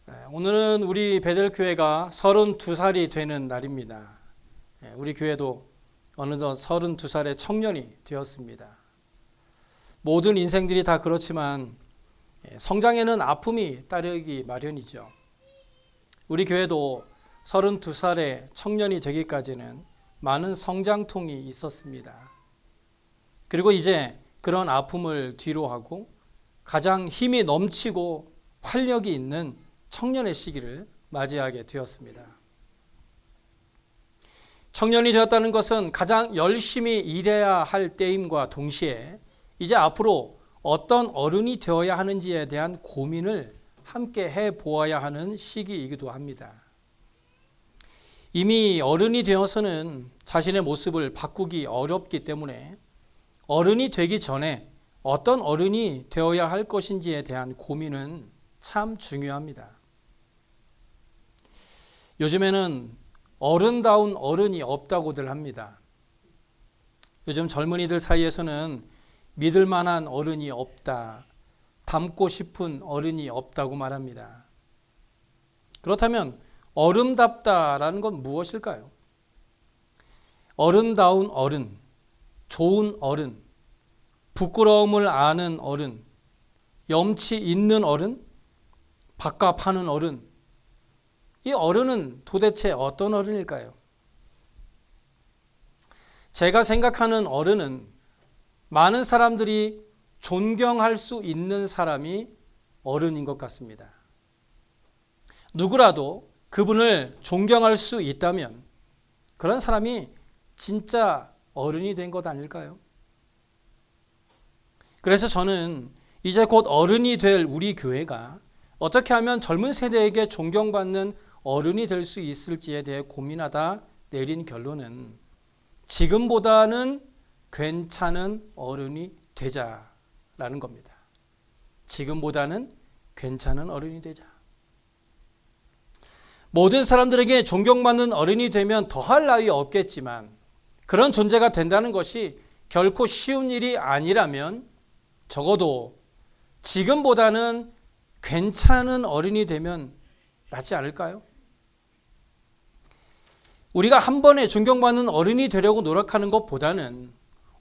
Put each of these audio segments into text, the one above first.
오늘은 우리 베델교회가 32살이 되는 날입니다. 우리 교회도 어느덧 32살의 청년이 되었습니다. 모든 인생들이 다 그렇지만 성장에는 아픔이 따르기 마련이죠. 우리 교회도 32살의 청년이 되기까지는 많은 성장통이 있었습니다. 그리고 이제 그런 아픔을 뒤로하고 가장 힘이 넘치고 활력이 있는 청년의 시기를 맞이하게 되었습니다. 청년이 되었다는 것은 가장 열심히 일해야 할 때임과 동시에 이제 앞으로 어떤 어른이 되어야 하는지에 대한 고민을 함께 해보아야 하는 시기이기도 합니다. 이미 어른이 되어서는 자신의 모습을 바꾸기 어렵기 때문에 어른이 되기 전에 어떤 어른이 되어야 할 것인지에 대한 고민은 참 중요합니다. 요즘에는 어른다운 어른이 없다고들 합니다. 요즘 젊은이들 사이에서는 믿을 만한 어른이 없다, 닮고 싶은 어른이 없다고 말합니다. 그렇다면 어른답다라는 건 무엇일까요? 어른다운 어른, 좋은 어른, 부끄러움을 아는 어른, 염치 있는 어른, 밥값하는 어른, 이 어른은 도대체 어떤 어른일까요? 제가 생각하는 어른은 많은 사람들이 존경할 수 있는 사람이 어른인 것 같습니다. 누구라도 그분을 존경할 수 있다면 그런 사람이 진짜 어른이 된 것 아닐까요? 그래서 저는 이제 곧 어른이 될 우리 교회가 어떻게 하면 젊은 세대에게 존경받는 어른이 될 수 있을지에 대해 고민하다 내린 결론은 지금보다는 괜찮은 어른이 되자라는 겁니다. 지금보다는 괜찮은 어른이 되자. 모든 사람들에게 존경받는 어른이 되면 더할 나위 없겠지만 그런 존재가 된다는 것이 결코 쉬운 일이 아니라면 적어도 지금보다는 괜찮은 어른이 되면 낫지 않을까요? 우리가 한 번에 존경받는 어른이 되려고 노력하는 것보다는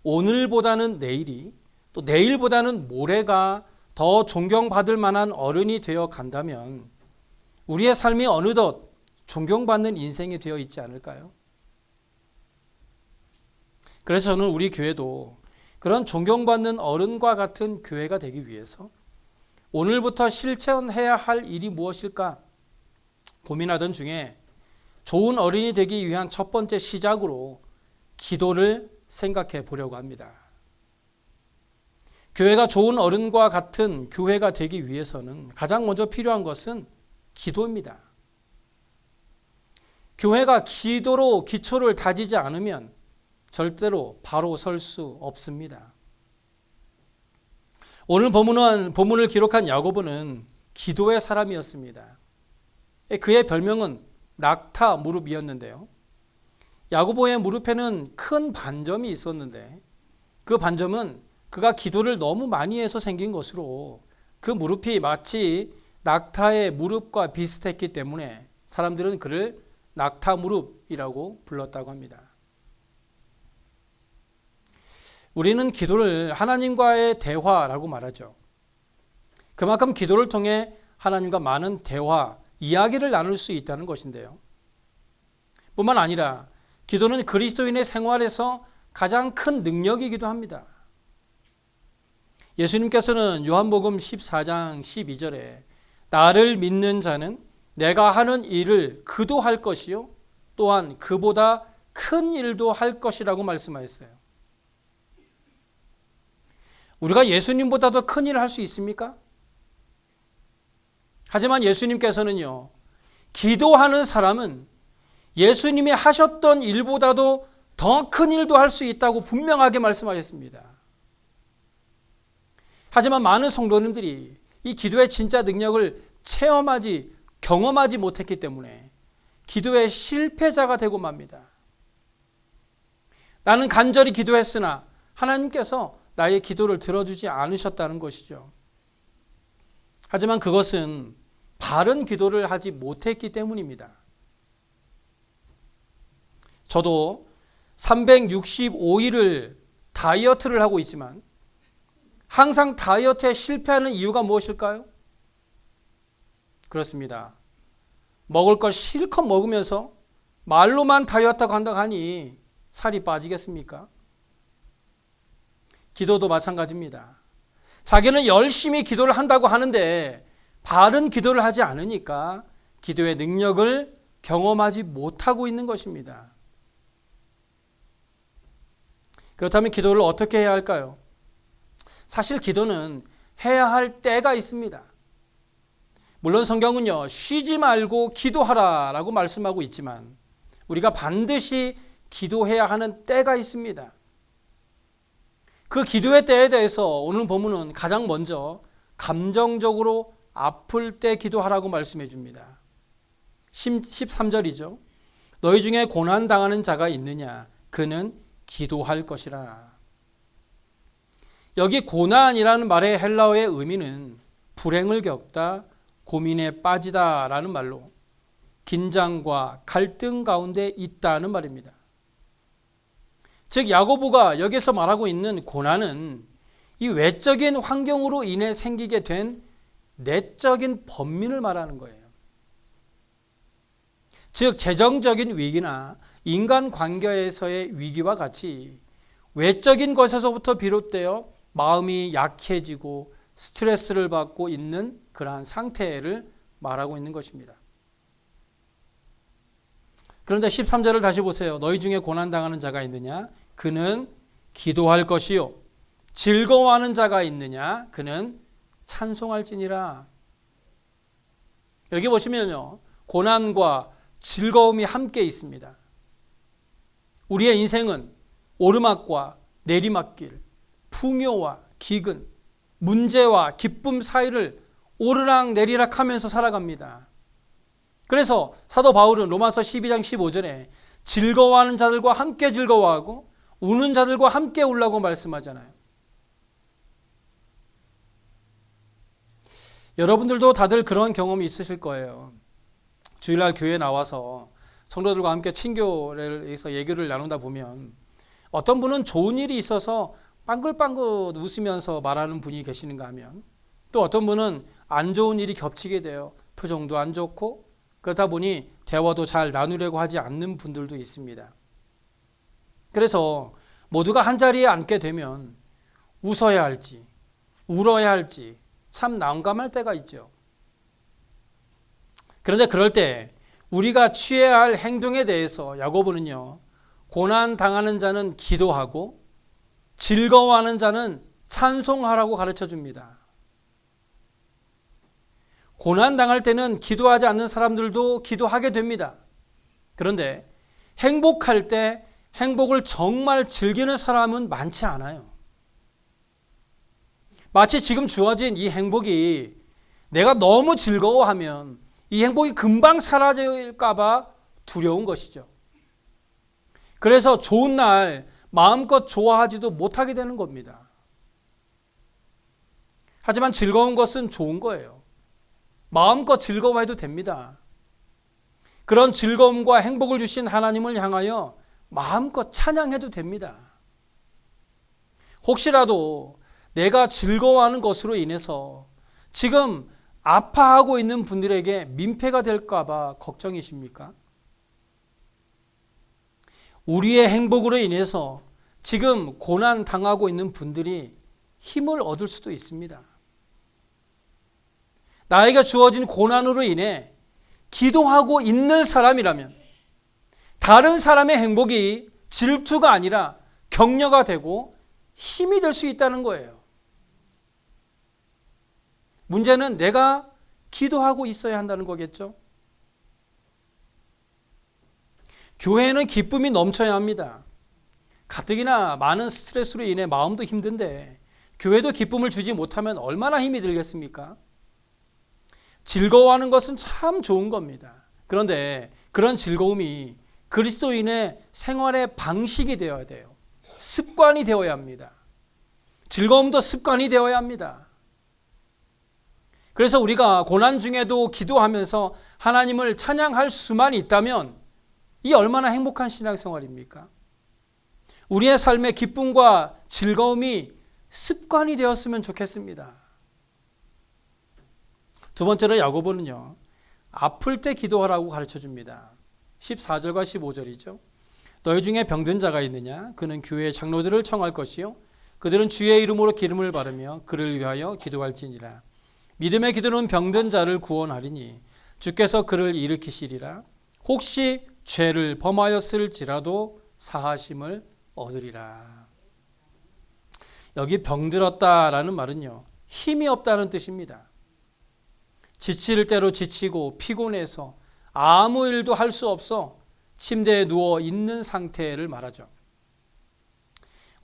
오늘보다는 내일이 또 내일보다는 모레가 더 존경받을 만한 어른이 되어 간다면 우리의 삶이 어느덧 존경받는 인생이 되어 있지 않을까요? 그래서 저는 우리 교회도 그런 존경받는 어른과 같은 교회가 되기 위해서 오늘부터 실천해야 할 일이 무엇일까 고민하던 중에 좋은 어른이 되기 위한 첫 번째 시작으로 기도를 생각해 보려고 합니다. 교회가 좋은 어른과 같은 교회가 되기 위해서는 가장 먼저 필요한 것은 기도입니다. 교회가 기도로 기초를 다지지 않으면 절대로 바로 설 수 없습니다. 오늘 본문을 기록한 야고보는 기도의 사람이었습니다. 그의 별명은 낙타 무릎이었는데요. 야고보의 무릎에는 큰 반점이 있었는데 그 반점은 그가 기도를 너무 많이 해서 생긴 것으로 그 무릎이 마치 낙타의 무릎과 비슷했기 때문에 사람들은 그를 낙타 무릎이라고 불렀다고 합니다. 우리는 기도를 하나님과의 대화라고 말하죠. 그만큼 기도를 통해 하나님과 많은 대화, 이야기를 나눌 수 있다는 것인데요. 뿐만 아니라 기도는 그리스도인의 생활에서 가장 큰 능력이기도 합니다. 예수님께서는 요한복음 14장 12절에 나를 믿는 자는 내가 하는 일을 그도 할 것이요 또한 그보다 큰 일도 할 것이라고 말씀하셨어요. 우리가 예수님보다 더 큰 일을 할 수 있습니까? 하지만 예수님께서는요, 기도하는 사람은 예수님이 하셨던 일보다도 더 큰 일도 할 수 있다고 분명하게 말씀하셨습니다. 하지만 많은 성도님들이 이 기도의 진짜 능력을 경험하지 못했기 때문에 기도의 실패자가 되고 맙니다. 나는 간절히 기도했으나 하나님께서 나의 기도를 들어주지 않으셨다는 것이죠. 하지만 그것은 바른 기도를 하지 못했기 때문입니다. 저도 365일을 다이어트를 하고 있지만 항상 다이어트에 실패하는 이유가 무엇일까요? 그렇습니다. 먹을 걸 실컷 먹으면서 말로만 다이어트하고 한다고 하니 살이 빠지겠습니까? 기도도 마찬가지입니다. 자기는 열심히 기도를 한다고 하는데 바른 기도를 하지 않으니까 기도의 능력을 경험하지 못하고 있는 것입니다. 그렇다면 기도를 어떻게 해야 할까요? 사실 기도는 해야 할 때가 있습니다. 물론 성경은요, 쉬지 말고 기도하라 라고 말씀하고 있지만 우리가 반드시 기도해야 하는 때가 있습니다. 그 기도의 때에 대해서 오늘 본문은 가장 먼저 감정적으로 아플 때 기도하라고 말씀해 줍니다. 13절이죠. 너희 중에 고난당하는 자가 있느냐? 그는 기도할 것이라. 여기 고난이라는 말의 헬라어의 의미는 불행을 겪다, 고민에 빠지다 라는 말로 긴장과 갈등 가운데 있다는 말입니다. 즉 야고보가 여기서 말하고 있는 고난은 이 외적인 환경으로 인해 생기게 된 내적인 번민을 말하는 거예요. 즉 재정적인 위기나 인간관계에서의 위기와 같이 외적인 것에서부터 비롯되어 마음이 약해지고 스트레스를 받고 있는 그러한 상태를 말하고 있는 것입니다. 그런데 13절을 다시 보세요. 너희 중에 고난당하는 자가 있느냐? 그는 기도할 것이요. 즐거워하는 자가 있느냐? 그는 찬송할지니라. 여기 보시면요, 고난과 즐거움이 함께 있습니다. 우리의 인생은 오르막과 내리막길, 풍요와 기근, 문제와 기쁨 사이를 오르락 내리락 하면서 살아갑니다. 그래서 사도 바울은 로마서 12장 15절에 즐거워하는 자들과 함께 즐거워하고 우는 자들과 함께 울라고 말씀하잖아요. 여러분들도 다들 그런 경험이 있으실 거예요. 주일날 교회에 나와서 성도들과 함께 친교를 해서 얘기를 나누다 보면 어떤 분은 좋은 일이 있어서 빵글빵글 웃으면서 말하는 분이 계시는가 하면 또 어떤 분은 안 좋은 일이 겹치게 돼요. 표정도 안 좋고 그러다 보니 대화도 잘 나누려고 하지 않는 분들도 있습니다. 그래서 모두가 한자리에 앉게 되면 웃어야 할지 울어야 할지 참 난감할 때가 있죠. 그런데 그럴 때 우리가 취해야 할 행동에 대해서 야고보는요, 고난 당하는 자는 기도하고 즐거워하는 자는 찬송하라고 가르쳐 줍니다. 고난 당할 때는 기도하지 않는 사람들도 기도하게 됩니다. 그런데 행복할 때 행복을 정말 즐기는 사람은 많지 않아요. 마치 지금 주어진 이 행복이 내가 너무 즐거워하면 이 행복이 금방 사라질까 봐 두려운 것이죠. 그래서 좋은 날 마음껏 좋아하지도 못하게 되는 겁니다. 하지만 즐거운 것은 좋은 거예요. 마음껏 즐거워해도 됩니다. 그런 즐거움과 행복을 주신 하나님을 향하여 마음껏 찬양해도 됩니다. 혹시라도 내가 즐거워하는 것으로 인해서 지금 아파하고 있는 분들에게 민폐가 될까 봐 걱정이십니까? 우리의 행복으로 인해서 지금 고난 당하고 있는 분들이 힘을 얻을 수도 있습니다. 나에게 주어진 고난으로 인해 기도하고 있는 사람이라면 다른 사람의 행복이 질투가 아니라 격려가 되고 힘이 될 수 있다는 거예요. 문제는 내가 기도하고 있어야 한다는 거겠죠. 교회는 기쁨이 넘쳐야 합니다. 가뜩이나 많은 스트레스로 인해 마음도 힘든데 교회도 기쁨을 주지 못하면 얼마나 힘이 들겠습니까? 즐거워하는 것은 참 좋은 겁니다. 그런데 그런 즐거움이 그리스도인의 생활의 방식이 되어야 돼요. 습관이 되어야 합니다. 즐거움도 습관이 되어야 합니다. 그래서 우리가 고난 중에도 기도하면서 하나님을 찬양할 수만 있다면 이 얼마나 행복한 신앙생활입니까? 우리의 삶의 기쁨과 즐거움이 습관이 되었으면 좋겠습니다. 두 번째로 야고보는요, 아플 때 기도하라고 가르쳐 줍니다. 14절과 15절이죠. 너희 중에 병든 자가 있느냐? 그는 교회의 장로들을 청할 것이요 그들은 주의 이름으로 기름을 바르며 그를 위하여 기도할지니라. 믿음의 기도는 병든 자를 구원하리니 주께서 그를 일으키시리라. 혹시 죄를 범하였을지라도 사하심을 얻으리라. 여기 병들었다라는 말은요, 힘이 없다는 뜻입니다. 지칠 대로 지치고 피곤해서 아무 일도 할 수 없어 침대에 누워 있는 상태를 말하죠.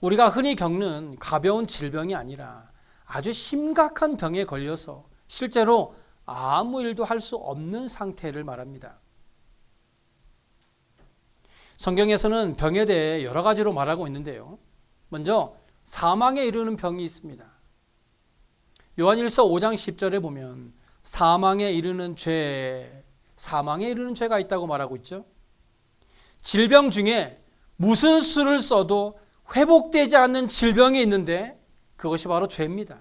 우리가 흔히 겪는 가벼운 질병이 아니라 아주 심각한 병에 걸려서 실제로 아무 일도 할 수 없는 상태를 말합니다. 성경에서는 병에 대해 여러 가지로 말하고 있는데요. 먼저 사망에 이르는 병이 있습니다. 요한일서 5장 10절에 보면 사망에 이르는 죄가 있다고 말하고 있죠. 질병 중에 무슨 수를 써도 회복되지 않는 질병이 있는데 그것이 바로 죄입니다.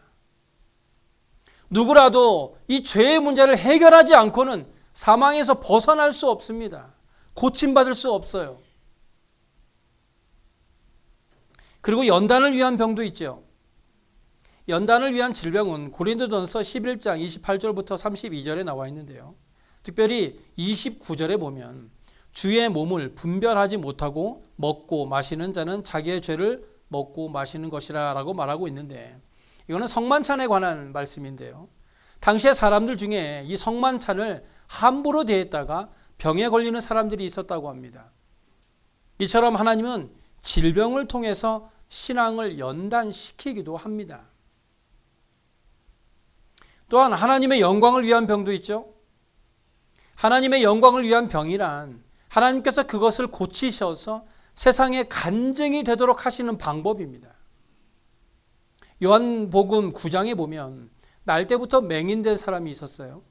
누구라도 이 죄의 문제를 해결하지 않고는 사망에서 벗어날 수 없습니다. 고침받을 수 없어요. 그리고 연단을 위한 병도 있죠. 연단을 위한 질병은 고린도전서 11장 28절부터 32절에 나와 있는데요. 특별히 29절에 보면 주의 몸을 분별하지 못하고 먹고 마시는 자는 자기의 죄를 먹고 마시는 것이라 라고 말하고 있는데, 이거는 성만찬에 관한 말씀인데요. 당시의 사람들 중에 이 성만찬을 함부로 대했다가 병에 걸리는 사람들이 있었다고 합니다. 이처럼 하나님은 질병을 통해서 신앙을 연단시키기도 합니다. 또한 하나님의 영광을 위한 병도 있죠. 하나님의 영광을 위한 병이란 하나님께서 그것을 고치셔서 세상에 간증이 되도록 하시는 방법입니다. 요한복음 9장에 보면 날 때부터 맹인된 사람이 있었어요.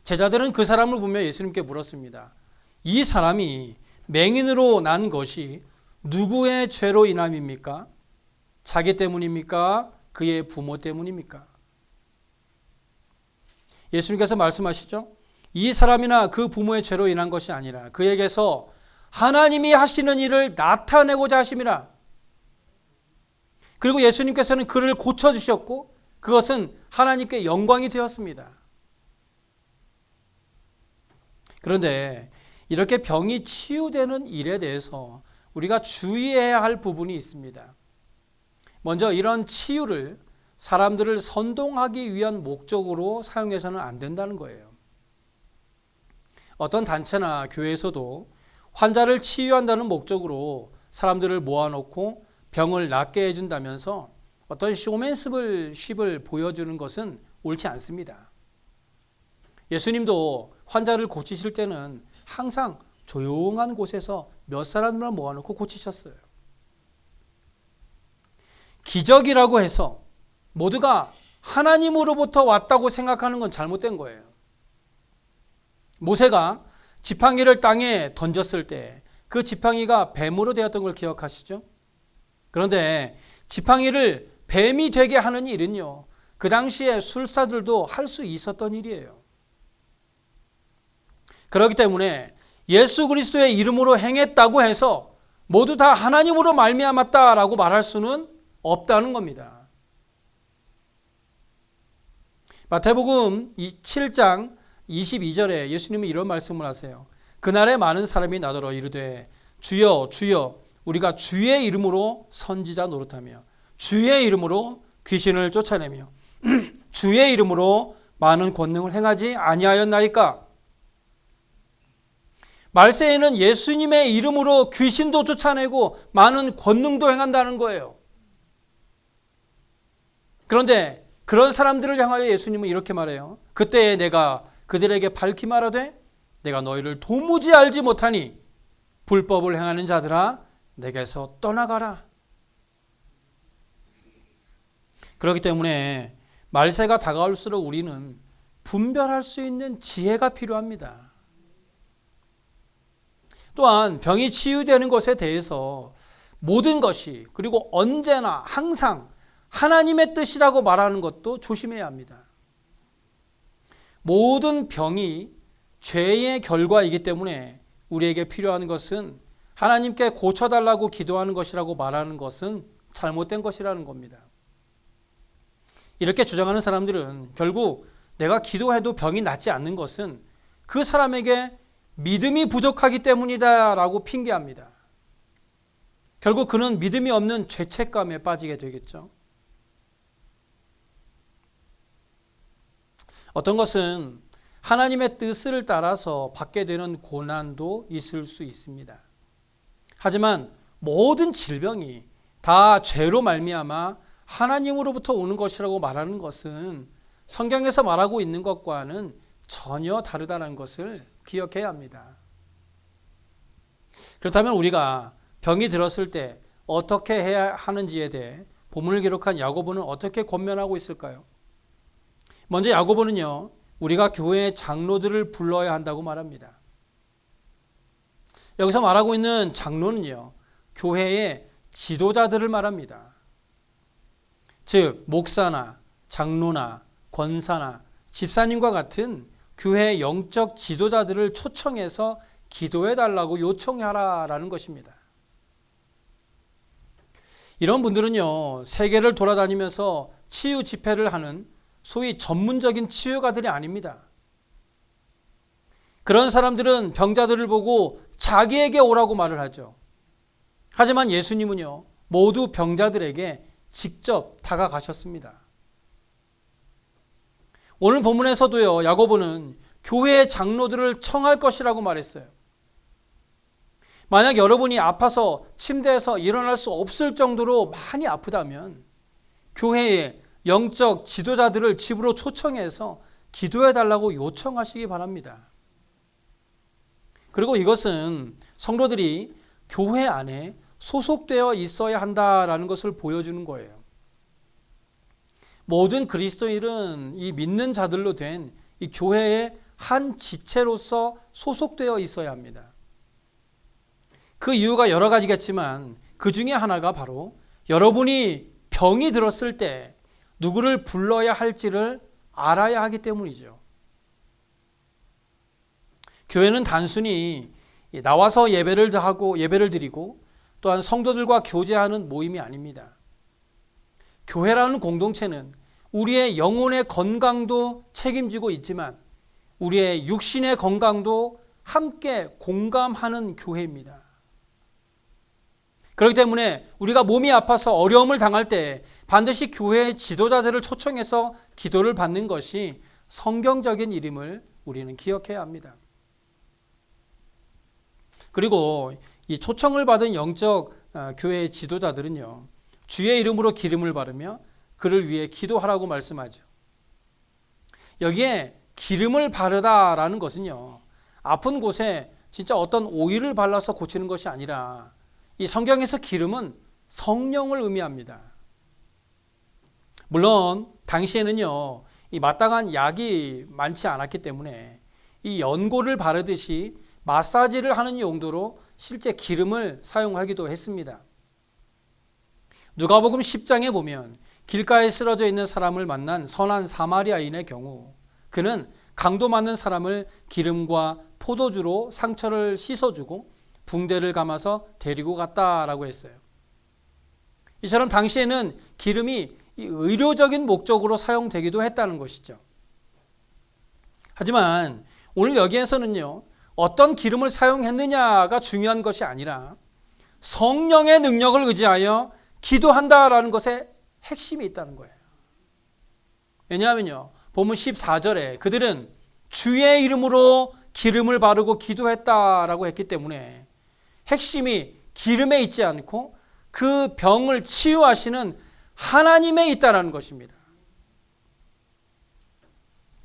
제자들은 그 사람을 보며 예수님께 물었습니다. 이 사람이 맹인으로 난 것이 누구의 죄로 인함입니까? 자기 때문입니까? 그의 부모 때문입니까? 예수님께서 말씀하시죠. 이 사람이나 그 부모의 죄로 인한 것이 아니라 그에게서 하나님이 하시는 일을 나타내고자 하심이라. 그리고 예수님께서는 그를 고쳐주셨고 그것은 하나님께 영광이 되었습니다. 그런데 이렇게 병이 치유되는 일에 대해서 우리가 주의해야 할 부분이 있습니다. 먼저 이런 치유를 사람들을 선동하기 위한 목적으로 사용해서는 안 된다는 거예요. 어떤 단체나 교회에서도 환자를 치유한다는 목적으로 사람들을 모아놓고 병을 낫게 해준다면서 어떤 쇼맨십을 보여주는 것은 옳지 않습니다. 예수님도 환자를 고치실 때는 항상 조용한 곳에서 몇 사람만 모아놓고 고치셨어요. 기적이라고 해서 모두가 하나님으로부터 왔다고 생각하는 건 잘못된 거예요. 모세가 지팡이를 땅에 던졌을 때 그 지팡이가 뱀으로 되었던 걸 기억하시죠? 그런데 지팡이를 뱀이 되게 하는 일은요, 그 당시에 술사들도 할 수 있었던 일이에요. 그렇기 때문에 예수 그리스도의 이름으로 행했다고 해서 모두 다 하나님으로 말미암았다라고 말할 수는 없다는 겁니다. 마태복음 7장 22절에 예수님은 이런 말씀을 하세요. 그날에 많은 사람이 나더러 이르되 주여 주여 우리가 주의 이름으로 선지자 노릇하며 주의 이름으로 귀신을 쫓아내며 주의 이름으로 많은 권능을 행하지 아니하였나이까. 말세에는 예수님의 이름으로 귀신도 쫓아내고 많은 권능도 행한다는 거예요. 그런데 그런 사람들을 향하여 예수님은 이렇게 말해요. 그때에 내가 그들에게 밝히 말하되 내가 너희를 도무지 알지 못하니 불법을 행하는 자들아 내게서 떠나가라. 그렇기 때문에 말세가 다가올수록 우리는 분별할 수 있는 지혜가 필요합니다. 또한 병이 치유되는 것에 대해서 모든 것이 그리고 언제나 항상 하나님의 뜻이라고 말하는 것도 조심해야 합니다. 모든 병이 죄의 결과이기 때문에 우리에게 필요한 것은 하나님께 고쳐달라고 기도하는 것이라고 말하는 것은 잘못된 것이라는 겁니다. 이렇게 주장하는 사람들은 결국 내가 기도해도 병이 낫지 않는 것은 그 사람에게 믿음이 부족하기 때문이다 라고 핑계합니다. 결국 그는 믿음이 없는 죄책감에 빠지게 되겠죠. 어떤 것은 하나님의 뜻을 따라서 받게 되는 고난도 있을 수 있습니다. 하지만 모든 질병이 다 죄로 말미암아 하나님으로부터 오는 것이라고 말하는 것은 성경에서 말하고 있는 것과는 전혀 다르다는 것을 기억해야 합니다. 그렇다면 우리가 병이 들었을 때 어떻게 해야 하는지에 대해 본문을 기록한 야고보는 어떻게 권면하고 있을까요? 먼저 야고보는요, 우리가 교회의 장로들을 불러야 한다고 말합니다. 여기서 말하고 있는 장로는요, 교회의 지도자들을 말합니다. 즉, 목사나 장로나 권사나 집사님과 같은 교회의 영적 지도자들을 초청해서 기도해 달라고 요청하라라는 것입니다. 이런 분들은요, 세계를 돌아다니면서 치유 집회를 하는 소위 전문적인 치유가들이 아닙니다. 그런 사람들은 병자들을 보고 자기에게 오라고 말을 하죠. 하지만 예수님은요, 모두 병자들에게 직접 다가가셨습니다. 오늘 본문에서도요, 야고보는 교회의 장로들을 청할 것이라고 말했어요. 만약 여러분이 아파서 침대에서 일어날 수 없을 정도로 많이 아프다면 교회의 영적 지도자들을 집으로 초청해서 기도해 달라고 요청하시기 바랍니다. 그리고 이것은 성도들이 교회 안에 소속되어 있어야 한다라는 것을 보여주는 거예요. 모든 그리스도인은 이 믿는 자들로 된 이 교회의 한 지체로서 소속되어 있어야 합니다. 그 이유가 여러 가지겠지만 그 중에 하나가 바로 여러분이 병이 들었을 때 누구를 불러야 할지를 알아야 하기 때문이죠. 교회는 단순히 나와서 예배를 드리고 또한 성도들과 교제하는 모임이 아닙니다. 교회라는 공동체는 우리의 영혼의 건강도 책임지고 있지만 우리의 육신의 건강도 함께 공감하는 교회입니다. 그렇기 때문에 우리가 몸이 아파서 어려움을 당할 때 반드시 교회의 지도자들을 초청해서 기도를 받는 것이 성경적인 일임을 우리는 기억해야 합니다. 그리고 이 초청을 받은 영적 교회의 지도자들은요, 주의 이름으로 기름을 바르며 그를 위해 기도하라고 말씀하죠. 여기에 기름을 바르다라는 것은요, 아픈 곳에 진짜 어떤 오일을 발라서 고치는 것이 아니라 이 성경에서 기름은 성령을 의미합니다. 물론 당시에는요, 이 마땅한 약이 많지 않았기 때문에 이 연고를 바르듯이 마사지를 하는 용도로 실제 기름을 사용하기도 했습니다. 누가복음 10장에 보면 길가에 쓰러져 있는 사람을 만난 선한 사마리아인의 경우 그는 강도 맞는 사람을 기름과 포도주로 상처를 씻어주고 붕대를 감아서 데리고 갔다라고 했어요. 이처럼 당시에는 기름이 의료적인 목적으로 사용되기도 했다는 것이죠. 하지만 오늘 여기에서는요, 어떤 기름을 사용했느냐가 중요한 것이 아니라 성령의 능력을 의지하여 기도한다라는 것에 핵심이 있다는 거예요. 왜냐하면요, 본문 14절에 그들은 주의 이름으로 기름을 바르고 기도했다라고 했기 때문에 핵심이 기름에 있지 않고 그 병을 치유하시는 하나님에 있다라는 것입니다.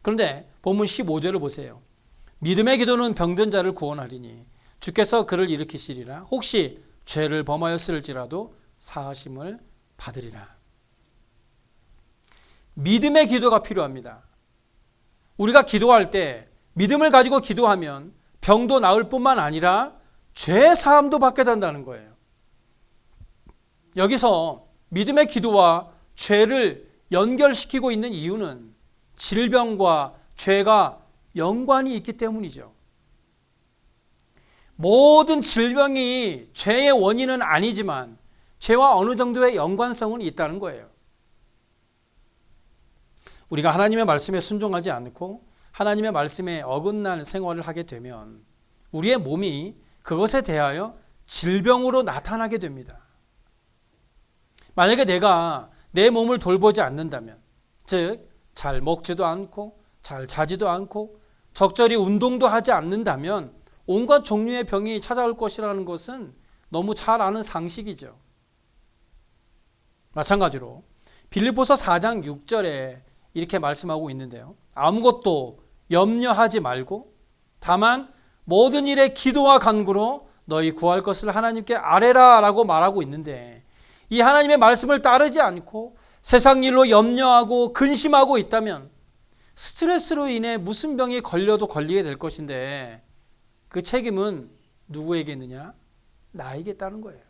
그런데 본문 15절을 보세요. 믿음의 기도는 병든 자를 구원하리니 주께서 그를 일으키시리라. 혹시 죄를 범하였을지라도 사하심을 받으리라. 믿음의 기도가 필요합니다. 우리가 기도할 때 믿음을 가지고 기도하면 병도 나을 뿐만 아니라 죄 사함도 받게 된다는 거예요. 여기서 믿음의 기도와 죄를 연결시키고 있는 이유는 질병과 죄가 연관이 있기 때문이죠. 모든 질병이 죄의 원인은 아니지만 죄와 어느 정도의 연관성은 있다는 거예요. 우리가 하나님의 말씀에 순종하지 않고 하나님의 말씀에 어긋난 생활을 하게 되면 우리의 몸이 그것에 대하여 질병으로 나타나게 됩니다. 만약에 내가 내 몸을 돌보지 않는다면, 즉 잘 먹지도 않고 잘 자지도 않고 적절히 운동도 하지 않는다면 온갖 종류의 병이 찾아올 것이라는 것은 너무 잘 아는 상식이죠. 마찬가지로 빌립보서 4장 6절에 이렇게 말씀하고 있는데요. 아무것도 염려하지 말고 다만 모든 일에 기도와 간구로 너희 구할 것을 하나님께 아뢰라 라고 말하고 있는데, 이 하나님의 말씀을 따르지 않고 세상 일로 염려하고 근심하고 있다면 스트레스로 인해 무슨 병이 걸려도 걸리게 될 것인데 그 책임은 누구에게 있느냐? 나에게 있다는 거예요.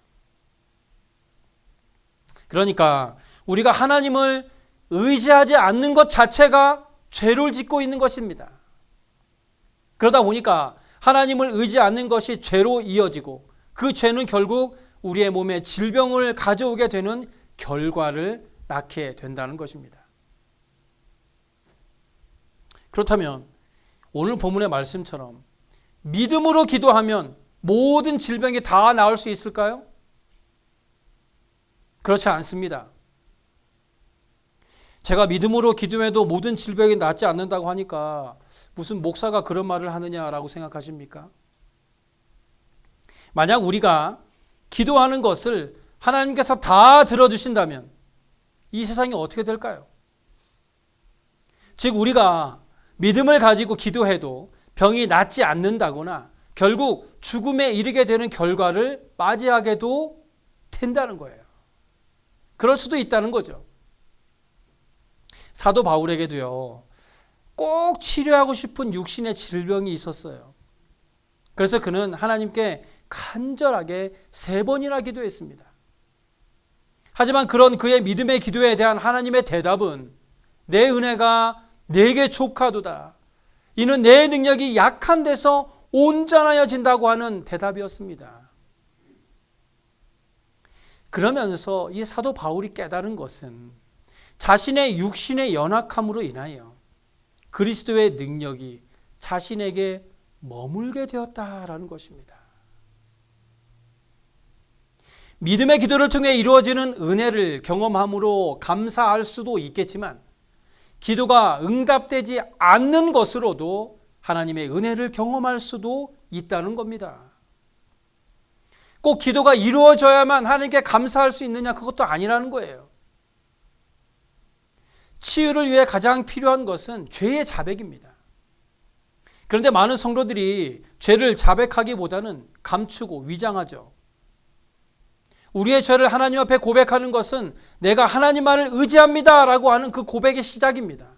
그러니까 우리가 하나님을 의지하지 않는 것 자체가 죄를 짓고 있는 것입니다. 그러다 보니까 하나님을 의지하지 않는 것이 죄로 이어지고 그 죄는 결국 우리의 몸에 질병을 가져오게 되는 결과를 낳게 된다는 것입니다. 그렇다면 오늘 본문의 말씀처럼 믿음으로 기도하면 모든 질병이 다 나을 수 있을까요? 그렇지 않습니다. 제가 믿음으로 기도해도 모든 질병이 낫지 않는다고 하니까 무슨 목사가 그런 말을 하느냐라고 생각하십니까? 만약 우리가 기도하는 것을 하나님께서 다 들어주신다면 이 세상이 어떻게 될까요? 즉 우리가 믿음을 가지고 기도해도 병이 낫지 않는다거나 결국 죽음에 이르게 되는 결과를 맞이하게도 된다는 거예요. 그럴 수도 있다는 거죠. 사도 바울에게도요, 꼭 치료하고 싶은 육신의 질병이 있었어요. 그래서 그는 하나님께 간절하게 3번이나 기도했습니다. 하지만 그런 그의 믿음의 기도에 대한 하나님의 대답은 내 은혜가 내게 족하도다. 이는 내 능력이 약한 데서 온전하여진다고 하는 대답이었습니다. 그러면서 이 사도 바울이 깨달은 것은 자신의 육신의 연약함으로 인하여 그리스도의 능력이 자신에게 머물게 되었다라는 것입니다. 믿음의 기도를 통해 이루어지는 은혜를 경험함으로 감사할 수도 있겠지만 기도가 응답되지 않는 것으로도 하나님의 은혜를 경험할 수도 있다는 겁니다. 꼭 기도가 이루어져야만 하나님께 감사할 수 있느냐, 그것도 아니라는 거예요. 치유를 위해 가장 필요한 것은 죄의 자백입니다. 그런데 많은 성도들이 죄를 자백하기보다는 감추고 위장하죠. 우리의 죄를 하나님 앞에 고백하는 것은 내가 하나님만을 의지합니다 라고 하는 그 고백의 시작입니다.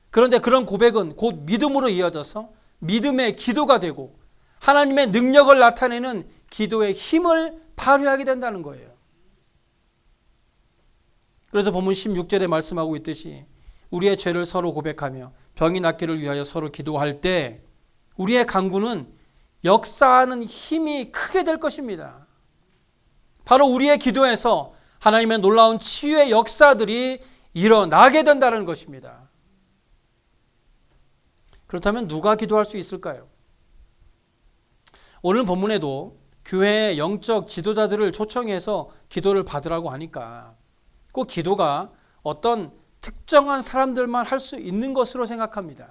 그런데 그런 고백은 곧 믿음으로 이어져서 믿음의 기도가 되고 하나님의 능력을 나타내는 기도의 힘을 발휘하게 된다는 거예요. 그래서 본문 16절에 말씀하고 있듯이 우리의 죄를 서로 고백하며 병이 낫기를 위하여 서로 기도할 때 우리의 간구는 역사하는 힘이 크게 될 것입니다. 바로 우리의 기도에서 하나님의 놀라운 치유의 역사들이 일어나게 된다는 것입니다. 그렇다면 누가 기도할 수 있을까요? 오늘 본문에도 교회의 영적 지도자들을 초청해서 기도를 받으라고 하니까 꼭 기도가 어떤 특정한 사람들만 할 수 있는 것으로 생각합니다.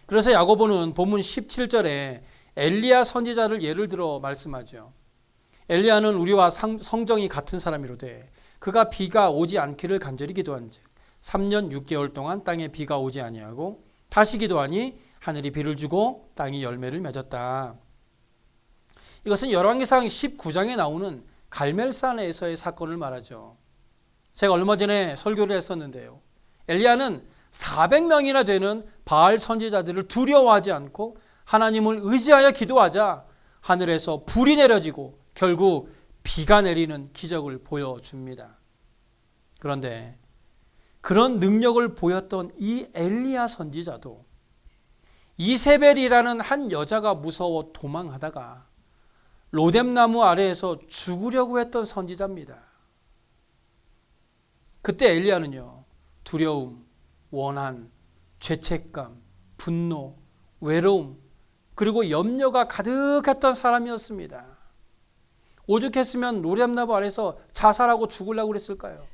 그래서 야고보는 본문 17절에 엘리야 선지자를 예를 들어 말씀하죠. 엘리야는 우리와 성정이 같은 사람이로되 그가 비가 오지 않기를 간절히 기도한즉 3년 6개월 동안 땅에 비가 오지 아니하고 다시 기도하니 하늘이 비를 주고 땅이 열매를 맺었다. 이것은 열왕기상 19장에 나오는 갈멜산에서의 사건을 말하죠. 제가 얼마 전에 설교를 했었는데요. 엘리야는 400명이나 되는 바알 선지자들을 두려워하지 않고 하나님을 의지하여 기도하자 하늘에서 불이 내려지고 결국 비가 내리는 기적을 보여줍니다. 그런데 그런 능력을 보였던 이 엘리야 선지자도 이세벨이라는 한 여자가 무서워 도망하다가 로뎀나무 아래에서 죽으려고 했던 선지자입니다. 그때 엘리야는요, 두려움, 원한, 죄책감, 분노, 외로움, 그리고 염려가 가득했던 사람이었습니다. 오죽했으면 로뎀나무 아래에서 자살하고 죽으려고 그랬을까요?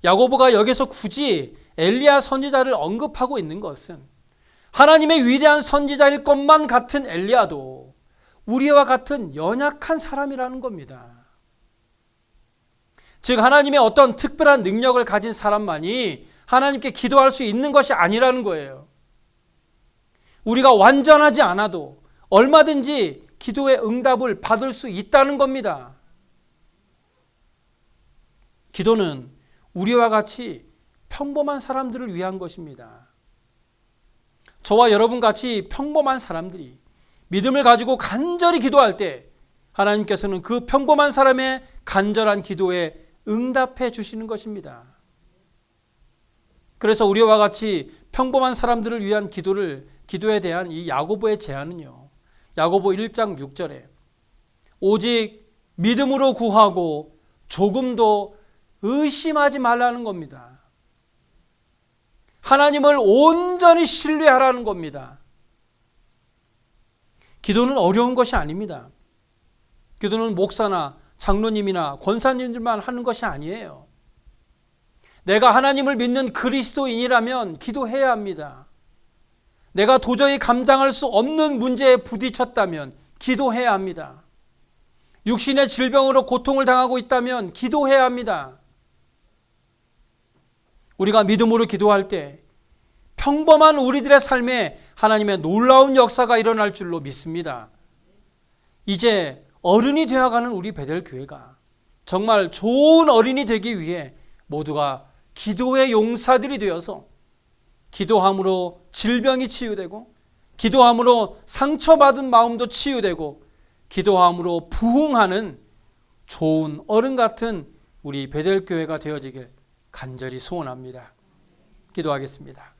야고보가 여기서 굳이 엘리야 선지자를 언급하고 있는 것은 하나님의 위대한 선지자일 것만 같은 엘리야도 우리와 같은 연약한 사람이라는 겁니다. 즉 하나님의 어떤 특별한 능력을 가진 사람만이 하나님께 기도할 수 있는 것이 아니라는 거예요. 우리가 완전하지 않아도 얼마든지 기도의 응답을 받을 수 있다는 겁니다. 기도는 우리와 같이 평범한 사람들을 위한 것입니다. 저와 여러분 같이 평범한 사람들이 믿음을 가지고 간절히 기도할 때 하나님께서는 그 평범한 사람의 간절한 기도에 응답해 주시는 것입니다. 그래서 우리와 같이 평범한 사람들을 위한 기도에 대한 이 야고보의 제안은요, 야고보 1장 6절에 오직 믿음으로 구하고 조금도 의심하지 말라는 겁니다. 하나님을 온전히 신뢰하라는 겁니다. 기도는 어려운 것이 아닙니다. 기도는 목사나 장로님이나 권사님들만 하는 것이 아니에요. 내가 하나님을 믿는 그리스도인이라면 기도해야 합니다. 내가 도저히 감당할 수 없는 문제에 부딪혔다면 기도해야 합니다. 육신의 질병으로 고통을 당하고 있다면 기도해야 합니다. 우리가 믿음으로 기도할 때 평범한 우리들의 삶에 하나님의 놀라운 역사가 일어날 줄로 믿습니다. 이제 어른이 되어가는 우리 베델교회가 정말 좋은 어린이 되기 위해 모두가 기도의 용사들이 되어서 기도함으로 질병이 치유되고 기도함으로 상처받은 마음도 치유되고 기도함으로 부흥하는 좋은 어른 같은 우리 베델교회가 되어지길 간절히 소원합니다. 기도하겠습니다.